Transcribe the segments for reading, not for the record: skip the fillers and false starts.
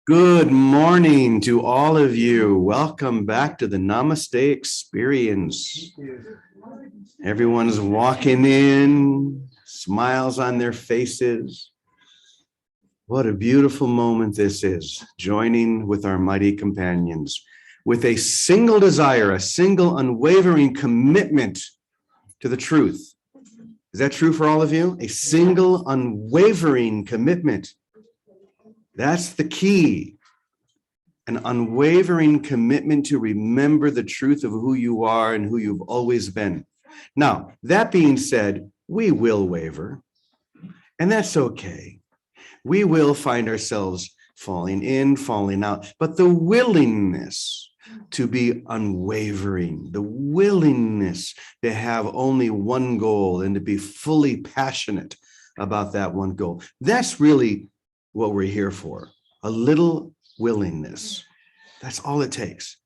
Good morning to all of you. Welcome back to the Namaste experience. Everyone's walking in, smiles on their faces. What a beautiful moment this is, joining with our mighty companions with a single desire, a single unwavering commitment to the truth. Is that true for all of you? A single unwavering commitment. That's the key. An unwavering commitment to remember the truth of who you are and who you've always been. Now, that being said, we will waver, and that's okay. We will find ourselves falling in, falling out, but the willingness to be unwavering, the willingness to have only one goal and to be fully passionate about that one goal, that's really what we're here for. A little willingness. That's all it takes.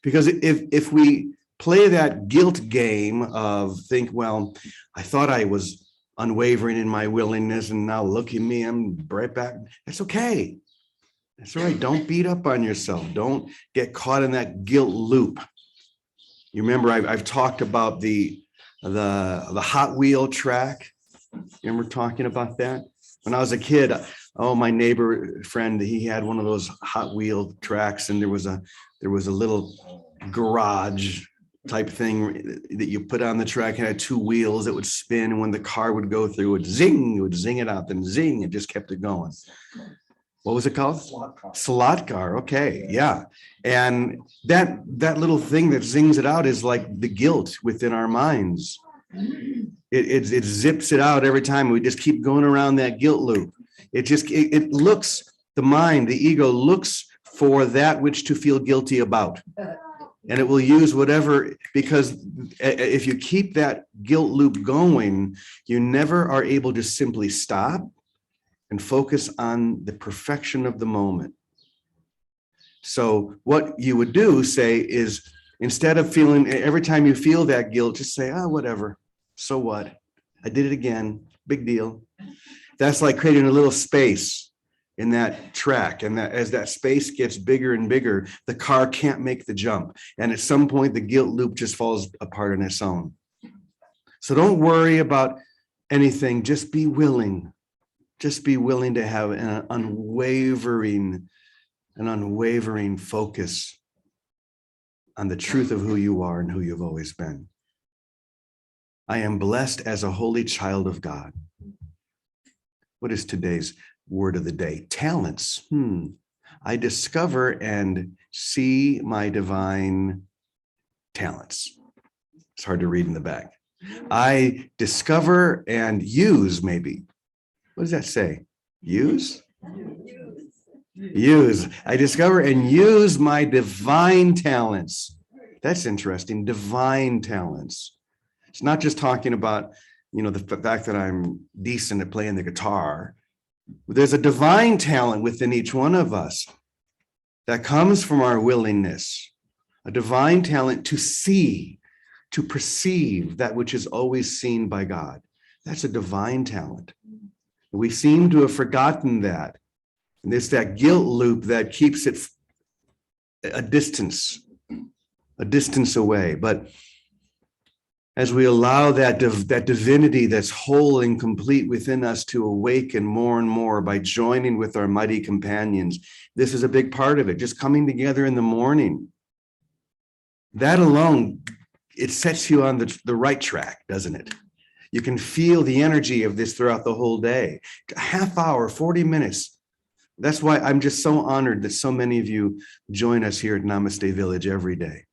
Because if we play that guilt game of think, well, I thought I was unwavering in my willingness and now look at me, I'm right back. That's okay. That's all right. Don't beat up on yourself. Don't get caught in that guilt loop. You remember I've talked about the Hot Wheel track. You remember talking about that? When I was a kid, my neighbor friend, he had one of those Hot Wheel tracks, and there was a little garage type thing that you put on the track. It had two wheels that would spin, and when the car would go through, it would zing it out, then zing, it just kept it going. What was it called? Slot car. Slot car. Okay, yeah. And that little thing that zings it out is like the guilt within our minds. It zips it out every time. We just keep going around that guilt loop. It looks, the mind, the ego looks for that which to feel guilty about. And it will use whatever, because if you keep that guilt loop going, you never are able to simply stop and focus on the perfection of the moment. So what you would do, say, is instead of feeling, every time you feel that guilt, just say, whatever. So what? I did it again. Big deal. That's like creating a little space in that track. And that as that space gets bigger and bigger, the car can't make the jump. And at some point, the guilt loop just falls apart on its own. So don't worry about anything. Just be willing. Just be willing to have an unwavering focus on the truth of who you are and who you've always been. I am blessed as a holy child of God. What is today's word of the day? Talents. I discover and see my divine talents. It's hard to read in the back. I discover and use, maybe. What does that say? Use? Use. I discover and use my divine talents. That's interesting. Divine talents. It's not just talking about, the fact that I'm decent at playing the guitar. There's a divine talent within each one of us that comes from our willingness, a divine talent to see, to perceive that which is always seen by God. That's a divine talent. We seem to have forgotten that. And it's that guilt loop that keeps it a distance away. But as we allow that divinity that's whole and complete within us to awaken more and more by joining with our mighty companions, this is a big part of it, just coming together in the morning. That alone, it sets you on the right track, doesn't it? You can feel the energy of this throughout the whole day. A half hour, 40 minutes. That's why I'm just so honored that so many of you join us here at Namaste Village every day.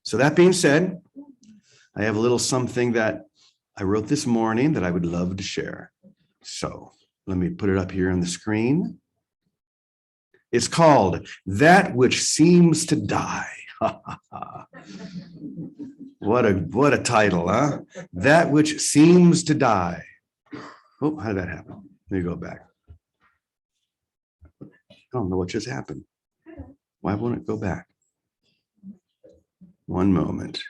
So that being said, I have a little something that I wrote this morning that I would love to share. So let me put it up here on the screen. It's called That Which Seems to Die. What a title, huh? That Which Seems to Die. Oh, how did that happen? Let me go back. I don't know what just happened. Why won't it go back? One moment.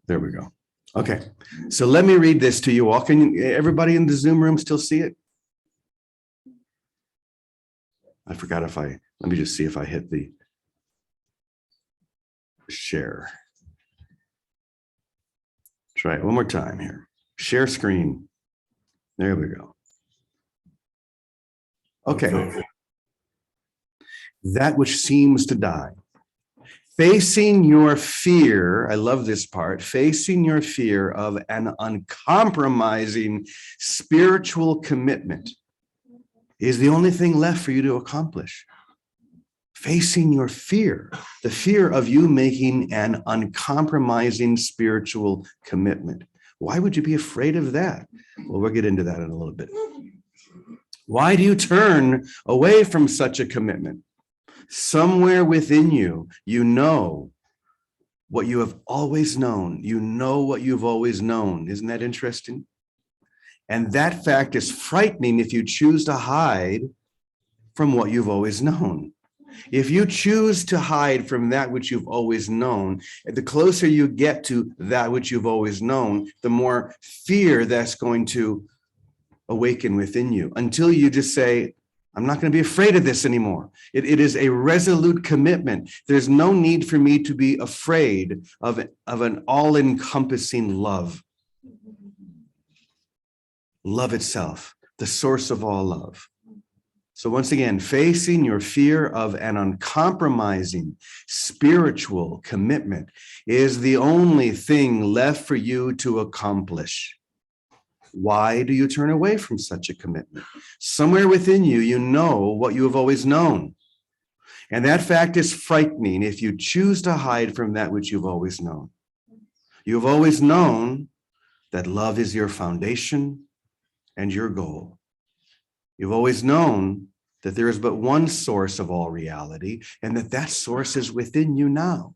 There we go. Okay, so let me read this to you all. Can everybody in the Zoom room still see it? I forgot let me just see if I hit the share. Try it one more time here. Share screen. There we go. Okay. That which seems to die. Facing your fear, I love this part, facing your fear of an uncompromising spiritual commitment is the only thing left for you to accomplish. Facing your fear, the fear of you making an uncompromising spiritual commitment. Why would you be afraid of that? Well, we'll get into that in a little bit. Why do you turn away from such a commitment? Somewhere within you, you know what you have always known. You know what you've always known. Isn't that interesting? And that fact is frightening if you choose to hide from what you've always known. If you choose to hide from that which you've always known, the closer you get to that which you've always known, the more fear that's going to awaken within you until you just say, I'm not going to be afraid of this anymore. It is a resolute commitment. There's no need for me to be afraid of an all-encompassing love. Love itself, the source of all love. So once again, facing your fear of an uncompromising spiritual commitment is the only thing left for you to accomplish. Why do you turn away from such a commitment? Somewhere within you, you know what you have always known. And that fact is frightening if you choose to hide from that which you've always known. You've always known that love is your foundation and your goal. You've always known that there is but one source of all reality, and that source is within you now.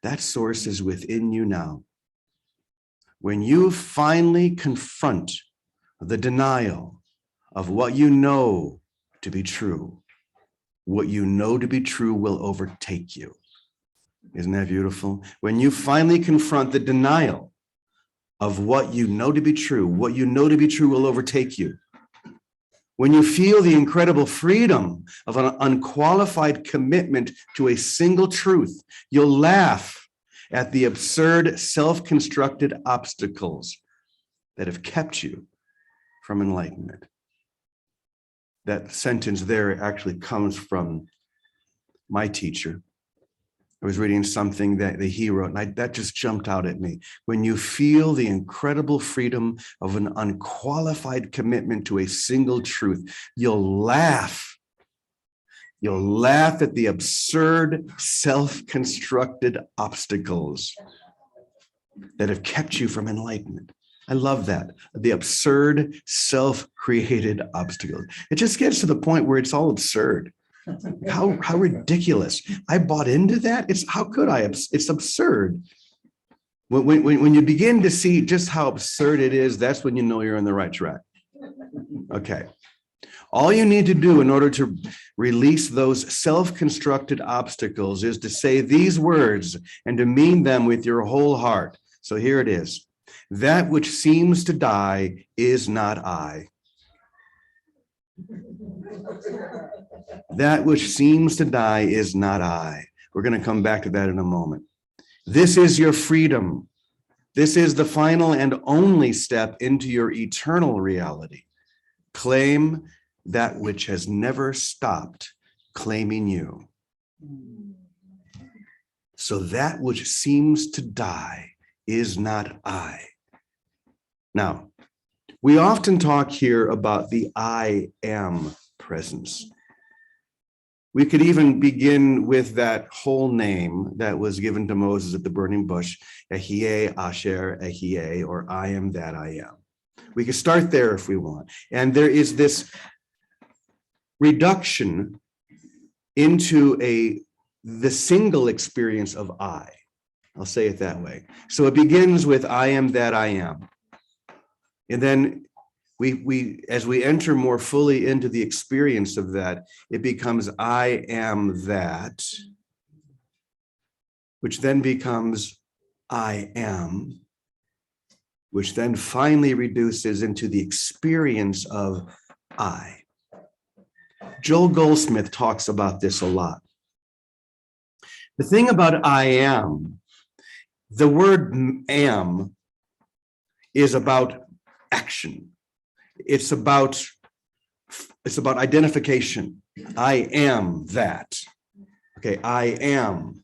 That source is within you now. When you finally confront the denial of what you know to be true, what you know to be true will overtake you. Isn't that beautiful? When you finally confront the denial of what you know to be true, what you know to be true will overtake you. When you feel the incredible freedom of an unqualified commitment to a single truth, you'll laugh at the absurd self-constructed obstacles that have kept you from enlightenment. That sentence there actually comes from my teacher. I was reading something that he wrote, and that just jumped out at me. When you feel the incredible freedom of an unqualified commitment to a single truth, you'll laugh. You'll laugh at the absurd self-constructed obstacles that have kept you from enlightenment. I love that. The absurd self-created obstacles. It just gets to the point where it's all absurd. How ridiculous. I bought into that. How could I? It's absurd. When you begin to see just how absurd it is, that's when you know you're on the right track. Okay. All you need to do in order to release those self-constructed obstacles is to say these words and to mean them with your whole heart. So here it is. That which seems to die is not I. That which seems to die is not I. We're going to come back to that in a moment. This is your freedom. This is the final and only step into your eternal reality. Claim that which has never stopped claiming you. So that which seems to die is not I. Now, we often talk here about the I am presence. We could even begin with that whole name that was given to Moses at the burning bush, Ehyeh Asher Ehyeh, or I am that I am. We could start there if we want. And there is this reduction into the single experience of I. I'll say it that way. So it begins with I am that I am. And then we as we enter more fully into the experience of that, it becomes I am that, which then becomes I am, which then finally reduces into the experience of I. Joel Goldsmith talks about this a lot. The thing about I am, the word am is about action. It's about identification. I am that. Okay, I am.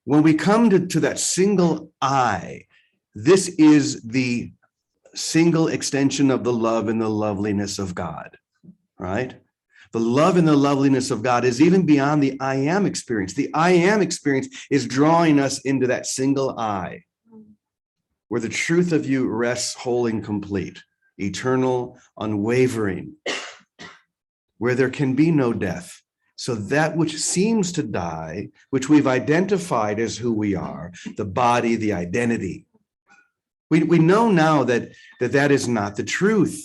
When we come to that single I, this is the single extension of the love and the loveliness of God, right? The love and the loveliness of God is even beyond the I am experience. The I am experience is drawing us into that single I, where the truth of you rests whole and complete, eternal, unwavering, where there can be no death. So that which seems to die, which we've identified as who we are, the body, the identity, we know now that is not the truth.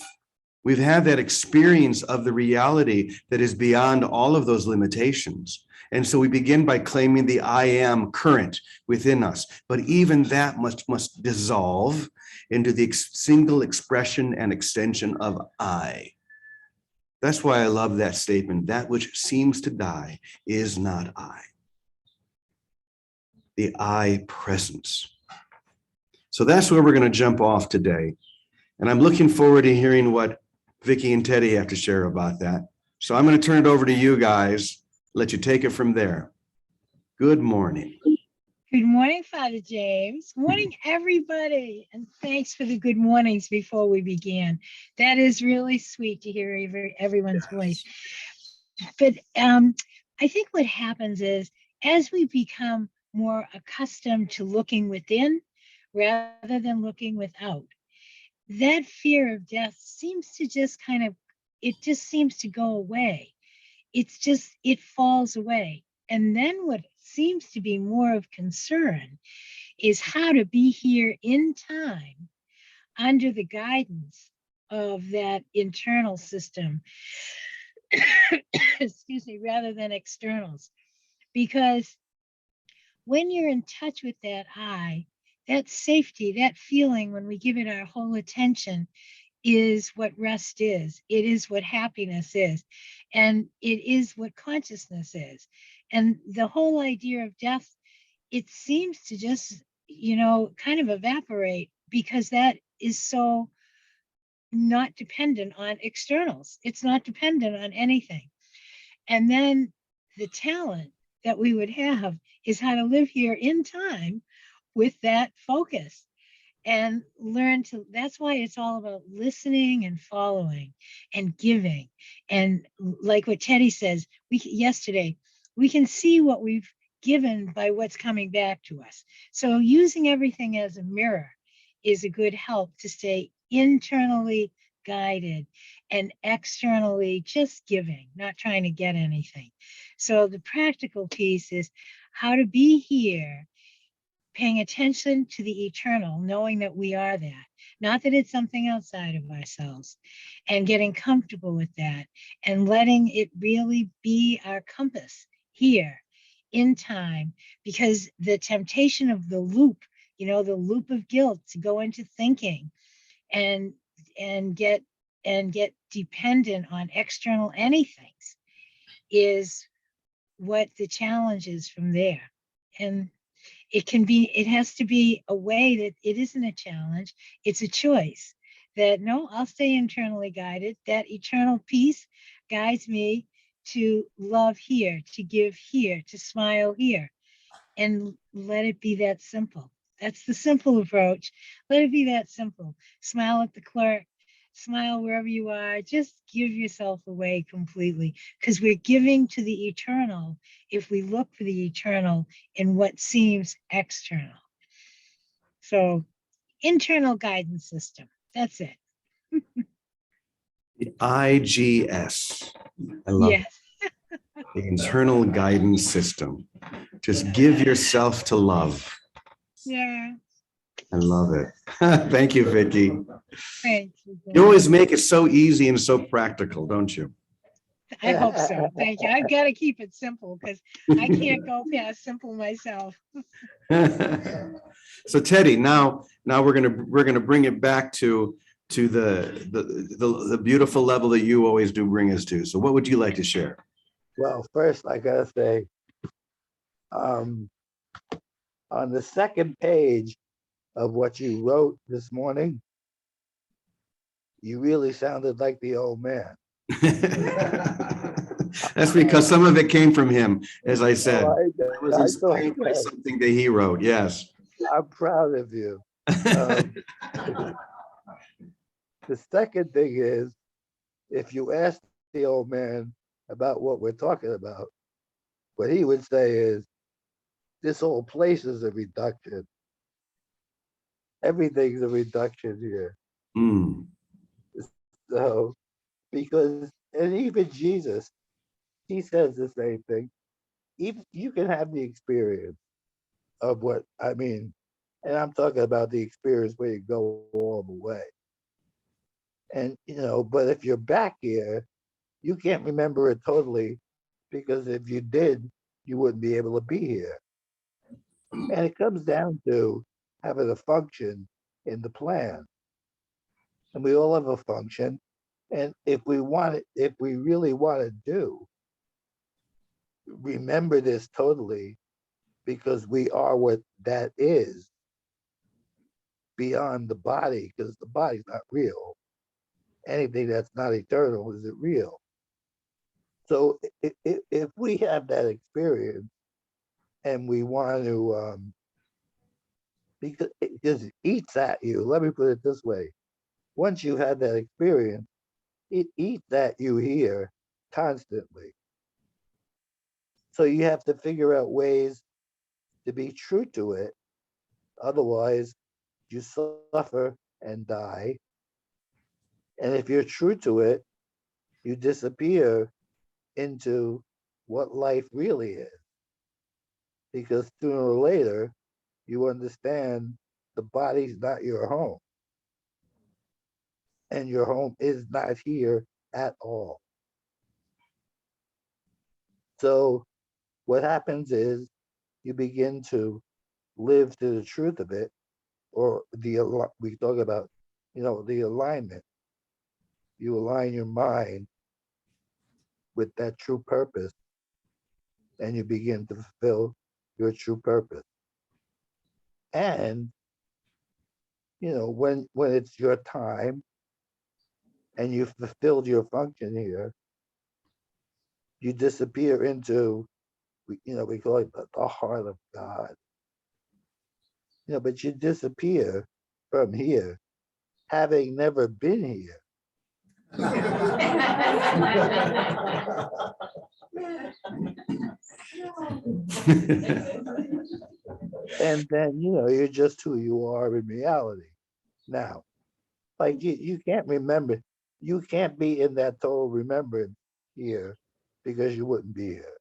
We've had that experience of the reality that is beyond all of those limitations. And so we begin by claiming the I am current within us. But even that must dissolve into the single expression and extension of I. That's why I love that statement. That which seems to die is not I. The I presence. So that's where we're going to jump off today. And I'm looking forward to hearing what Vicki and Teddy have to share about that. So I'm going to turn it over to you guys, let you take it from there. Good morning. Good morning, Father James. Good morning, everybody. And thanks for the good mornings before we began. That is really sweet to hear everyone's voice. But I think what happens is as we become more accustomed to looking within rather than looking without, that fear of death seems to just seems to go away. It falls away. And then what seems to be more of concern is how to be here in time under the guidance of that internal system, excuse me, rather than externals. Because when you're in touch with that I, that safety, that feeling when we give it our whole attention is what rest is. It is what happiness is. And it is what consciousness is. And the whole idea of death, it seems to just, kind of evaporate because that is so not dependent on externals. It's not dependent on anything. And then the talent that we would have is how to live here in time with that focus and learn to, that's why it's all about listening and following and giving. And like what Teddy says, yesterday, we can see what we've given by what's coming back to us. So using everything as a mirror is a good help to stay internally guided and externally just giving, not trying to get anything. So the practical piece is how to be here, paying attention to the eternal, knowing that we are that, not that it's something outside of ourselves, and getting comfortable with that and letting it really be our compass here in time, because the temptation of the loop, the loop of guilt to go into thinking and get dependent on external anythings is what the challenge is from there. And it has to be a way that it isn't a challenge, it's a choice. That no, I'll stay internally guided. That eternal peace guides me to love here, to give here, to smile here, and let it be that simple. That's the simple approach. Let it be that simple. Smile at the clerk, smile wherever you are, just give yourself away completely, because we're giving to the eternal if we look for the eternal in what seems external. So, internal guidance system, that's it. The IGS. I love Yes. it. The internal guidance system. Just give yourself to love. Yeah. I love it. Thank you, Vicki. Thank you. You always make it so easy and so practical, don't you? I hope so. Thank you. I've got to keep it simple because I can't go past simple myself. So Teddy, now Now we're gonna bring it back to the beautiful level that you always do bring us to. So what would you like to share? Well, first I gotta say, on the second page of what you wrote this morning, you really sounded like the old man. That's because some of it came from him, as I said. Oh, I was I thought inspired by so. something that he wrote. Yes. I'm proud of you. Um, the second thing is, if you ask the old man about what we're talking about, what he would say is, this whole place is a reduction. Everything's a reduction here. Mm. So, because, and even Jesus, he says the same thing. Even you can have the experience of what I mean, and I'm talking about the experience where you go all the way. And but if you're back here, you can't remember it totally, because if you did, you wouldn't be able to be here. And it comes down to having a function in the plan. And we all have a function. And if we really want to do, remember this totally, because we are what that is beyond the body, because the body's not real. Anything that's not eternal isn't real. So if we have that experience and we want to, because it just eats at you, let me put it this way. Once you have that experience, it eats at you here constantly. So you have to figure out ways to be true to it. Otherwise, you suffer and die. And if you're true to it, you disappear into what life really is. Because sooner or later, you understand the body's not your home. And your home is not here at all. So what happens is you begin to live to the truth of it, or we talk about, the alignment. You align your mind with that true purpose, and you begin to fulfill your true purpose. And when it's your time and you've fulfilled your function here, you disappear into, we call it the heart of God. But you disappear from here, having never been here. And then, you're just who you are in reality. Now, like you can't remember, you can't be in that total remembrance here, because you wouldn't be here.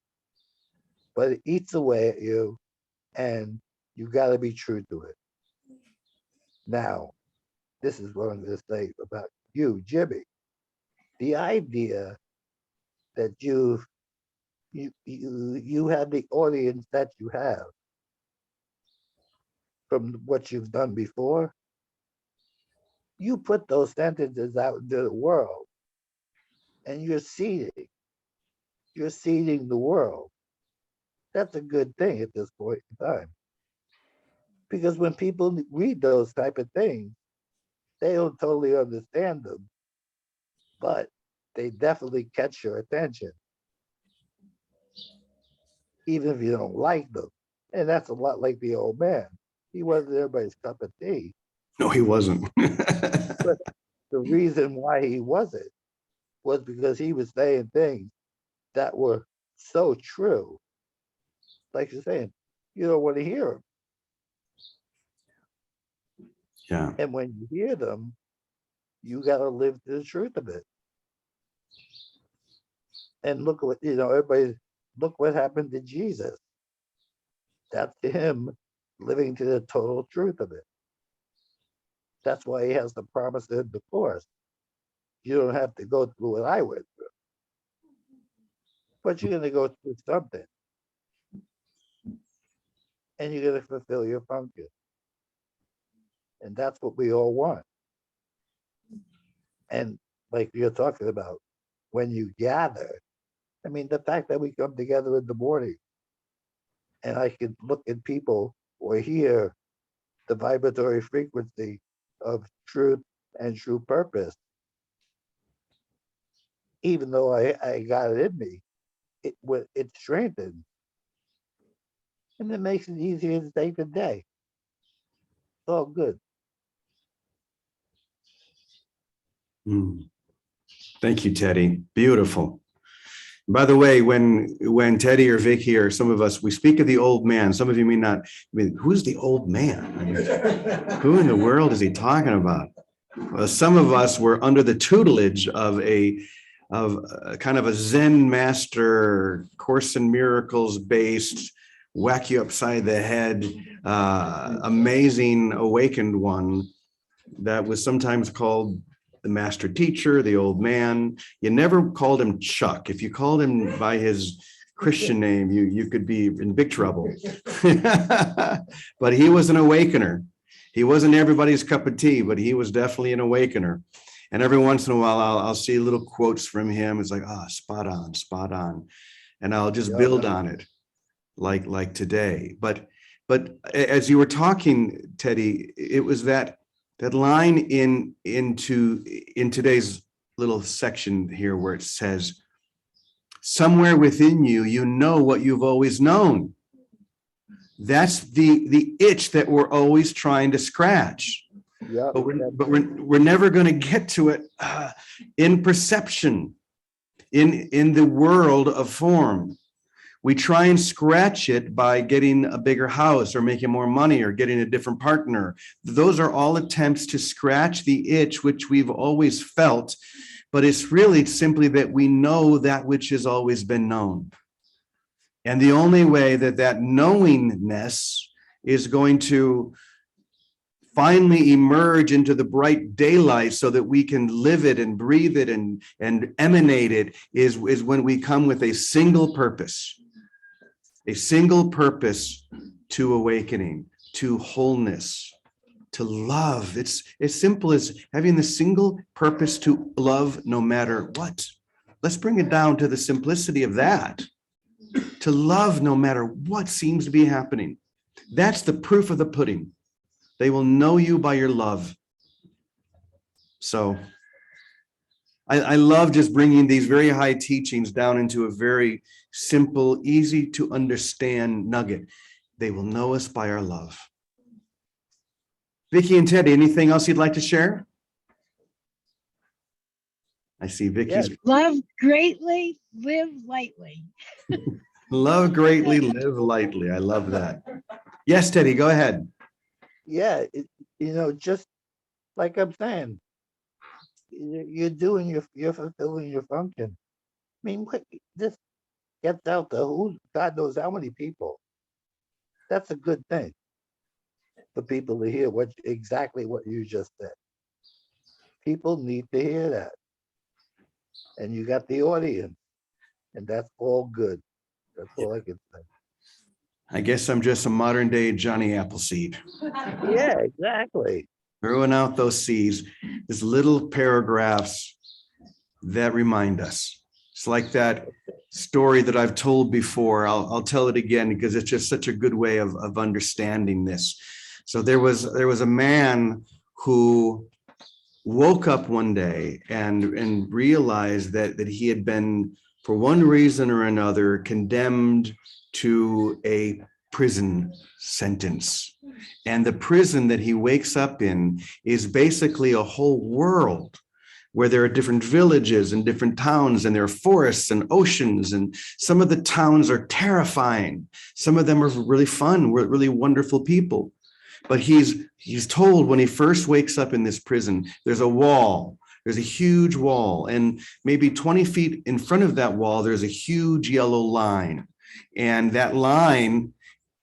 But it eats away at you, and you got to be true to it. Now, this is what I'm going to say about you, Jimmy. The idea that you have the audience that you have from what you've done before, you put those sentences out into the world, and you're seeding the world. That's a good thing at this point in time, because when people read those type of things, they don't totally understand them, but they definitely catch your attention, even if you don't like them. And that's a lot like the old man. He wasn't everybody's cup of tea, No, he wasn't. but the reason why he wasn't was because he was saying things that were so true. Like you're saying, you don't want to hear them. Yeah. And when you hear them, you got to live the truth of it. And look what, everybody, look what happened to Jesus. That's him living to the total truth of it. That's why he has the promise in the course. You don't have to go through what I went through, but you're going to go through something, and you're going to fulfill your function. And that's what we all want. And like you're talking about, when you gather, I mean, the fact that we come together in the morning and I can look at people or hear the vibratory frequency of truth and true purpose, even though I got it in me, it strengthens. And it makes it easier to take the day. It's all good. Thank you, Teddy. Beautiful. By the way, when Teddy or Vicky or some of us, we speak of the old man, some of you may not, I mean, who's the old man? I mean, who in the world is he talking about? Well, some of us were under the tutelage of a kind of a Zen master, Course in Miracles based, whack you upside the head, amazing awakened one that was sometimes called the master teacher, the old man. You never called him Chuck. If you called him by his Christian name, you could be in big trouble. But he was an awakener. He wasn't everybody's cup of tea, but he was definitely an awakener. And every once in a while, I'll see little quotes from him. It's like, spot on, spot on. And I'll just build on it like today. But as you were talking, Teddy, it was that line in today's little section here where it says, somewhere within you, you know what you've always known. That's the itch that we're always trying to scratch. Yeah, but we're never going to get to it in perception, in the world of form. We try and scratch it by getting a bigger house or making more money or getting a different partner. Those are all attempts to scratch the itch which we've always felt, but it's really simply that we know that which has always been known. And the only way that knowingness is going to finally emerge into the bright daylight so that we can live it and breathe it and emanate it is when we come with a single purpose to awakening, to wholeness, to love. It's as simple as having the single purpose to love no matter what. Let's bring it down to the simplicity of that. To love no matter what seems to be happening. That's the proof of the pudding. They will know you by your love. So I love just bringing these very high teachings down into a very simple, easy to understand nugget. They will know us by our love. Vicky and Teddy, anything else you'd like to share? I see Vicky's. Yes. Love greatly, live lightly. Love greatly, live lightly. I love that. Yes, Teddy, go ahead. Yeah, just like I'm saying, you're fulfilling your function. I mean, this gets out to God knows how many people. That's a good thing for people to hear exactly what you just said. People need to hear that. And you got the audience, and that's all good. That's all I can say. I guess I'm just a modern day Johnny Appleseed. Yeah, exactly. Throwing out those seeds, these little paragraphs that remind us. It's like that story that I've told before. I'll tell it again because it's just such a good way of understanding this. So there was a man who woke up one day and realized that he had been, for one reason or another, condemned to a prison sentence. And the prison that he wakes up in is basically a whole world where there are different villages and different towns, and there are forests and oceans, and some of the towns are terrifying. Some of them are really fun, really wonderful people. But he's told when he first wakes up in this prison, there's a wall. There's a huge wall, and maybe 20 feet in front of that wall, there's a huge yellow line. And that line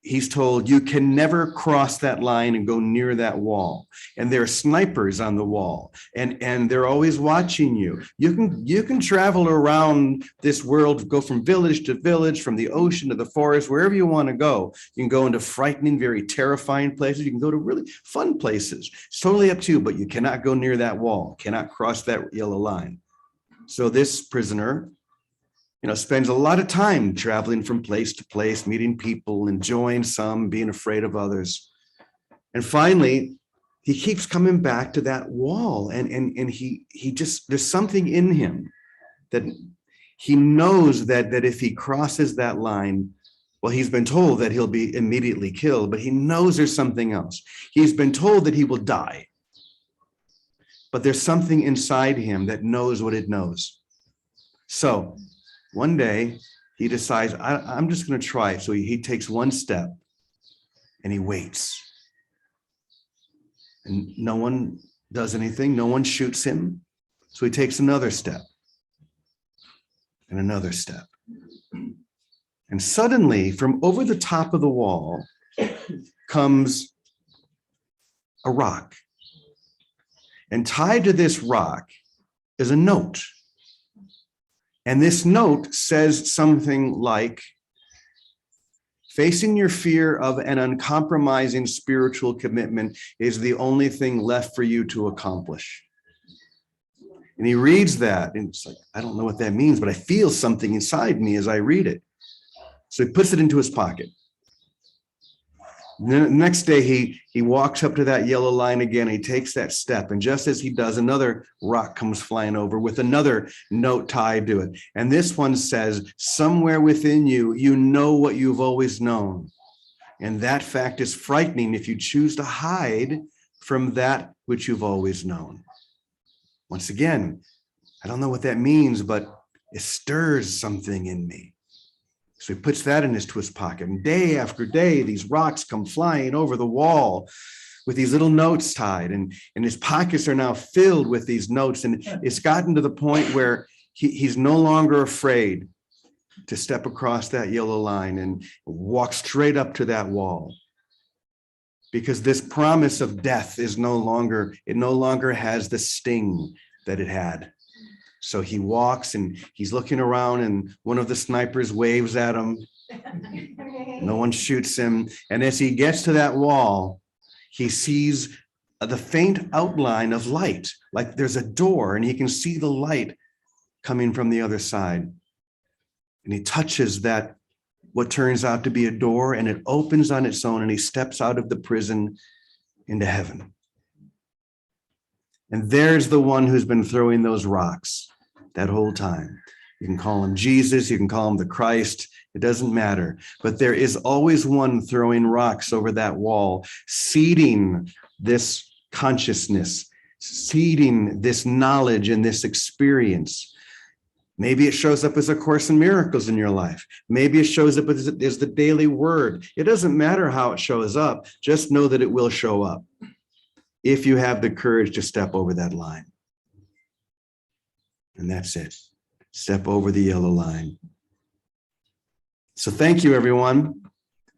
he's told you can never cross that line and go near that wall. And there are snipers on the wall, and they're always watching you. You can travel around this world, go from village to village, from the ocean to the forest, wherever you want to go. You can go into frightening, very terrifying places. You can go to really fun places. It's totally up to you, but you cannot go near that wall, cannot cross that yellow line. So this prisoner, spends a lot of time traveling from place to place, meeting people, enjoying some, being afraid of others. And finally, he keeps coming back to that wall, and he just, there's something in him that he knows that if he crosses that line, well, he's been told that he'll be immediately killed, but he knows there's something else. He's been told that he will die, but there's something inside him that knows what it knows. So one day he decides, I'm just going to try it. So he takes one step and he waits. And no one does anything. No one shoots him. So he takes another step and another step. And suddenly, from over the top of the wall comes a rock. And tied to this rock is a note. And this note says something like, facing your fear of an uncompromising spiritual commitment is the only thing left for you to accomplish. And he reads that, and it's like, I don't know what that means, but I feel something inside me as I read it. So he puts it into his pocket. The next day, he walks up to that yellow line again. He takes that step, and just as he does, another rock comes flying over with another note tied to it. And this one says, somewhere within you, you know what you've always known. And that fact is frightening if you choose to hide from that which you've always known. Once again, I don't know what that means, but it stirs something in me. So he puts that in his twist pocket, and day after day, these rocks come flying over the wall with these little notes tied, and his pockets are now filled with these notes. And it's gotten to the point where he's no longer afraid to step across that yellow line and walk straight up to that wall, because this promise of death is no longer has the sting that it had. So he walks and he's looking around, and one of the snipers waves at him. No one shoots him. And as he gets to that wall, he sees the faint outline of light, like there's a door, and he can see the light coming from the other side. And he touches that, what turns out to be a door, and it opens on its own, and he steps out of the prison into heaven. And there's the one who's been throwing those rocks that whole time. You can call him Jesus, you can call him the Christ, it doesn't matter. But there is always one throwing rocks over that wall, seeding this consciousness, seeding this knowledge and this experience. Maybe it shows up as A Course in Miracles in your life. Maybe it shows up as the daily word. It doesn't matter how it shows up, just know that it will show up if you have the courage to step over that line. And that's it. Step over the yellow line. So thank you, everyone.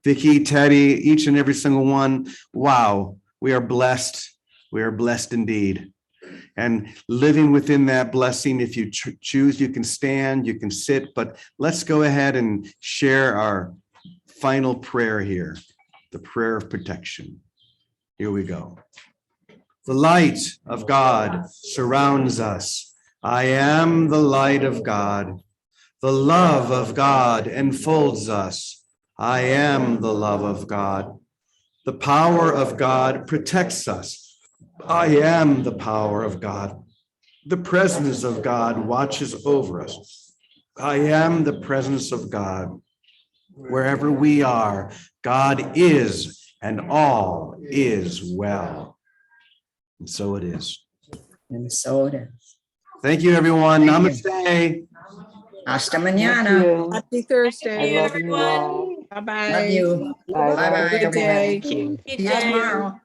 Vicki, Teddy, each and every single one. Wow, we are blessed. We are blessed indeed. And living within that blessing, if you choose, you can stand, you can sit, but let's go ahead and share our final prayer here, the prayer of protection. Here we go. The light of God surrounds us. I am the light of God. The love of God enfolds us. I am the love of God. The power of God protects us. I am the power of God. The presence of God watches over us. I am the presence of God. Wherever we are, God is, and all is well. And so it is. And so it is. Thank you, everyone. Thank you. Namaste. Hasta mañana. Happy Thursday, I love you all. everyone. Bye-bye. Love you. Bye. Bye-bye. Good day. Thank you. See you tomorrow.